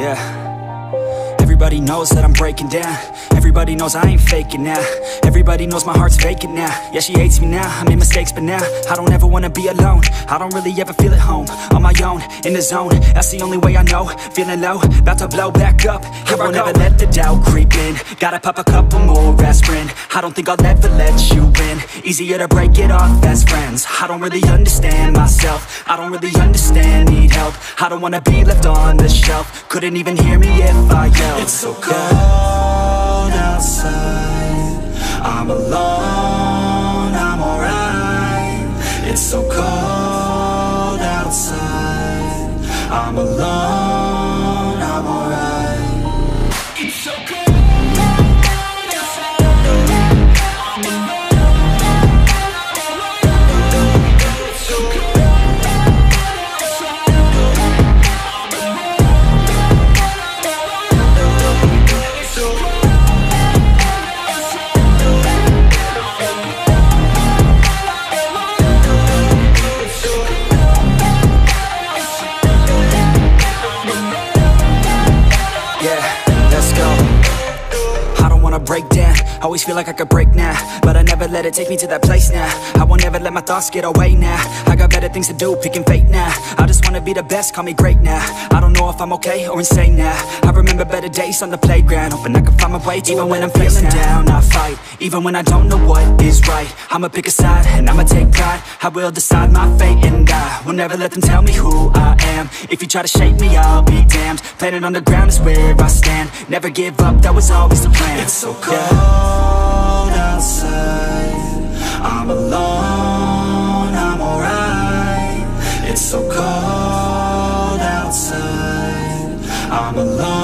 Yeah. Everybody knows that I'm breaking down. Everybody knows I ain't faking now. Everybody knows my heart's vacant now. Yeah, she hates me now, I made mistakes but now I don't ever wanna be alone. I don't really ever feel at home. On my own, in the zone, that's the only way I know. Feeling low, about to blow back up. Here I won't ever let the doubt creep in. Gotta pop a couple more aspirin. I don't think I'll ever let you in. Easier to break it off best friends. I don't really understand myself. I don't really understand, need help. I don't wanna be left on the shelf. Couldn't even hear me if I yelled. It's so cold outside, I'm alone, I'm alright. It's so cold outside, I'm alone, I'm alright. It's so cold outside, I'm alone, it's so cold outside, break down, always feel like I could break now, but I never let it take me to that place now. I won't ever let my thoughts get away now. I got better things to do, picking fate now. I just wanna be the best, call me great now. I don't know if I'm okay or insane now. I remember better days on the playground, hoping I can find my way to even when I'm feeling down, I fight. Even when I don't know what is right, I'ma pick a side and I'ma take pride. I will decide my fate and I will never let them tell me who I am. If you try to shake me, I'll be damned. Planet on the ground is where I stand. Never give up, that was always the plan. It's so cold outside, I'm alone, I'm alright. It's so cold outside, I'm alone.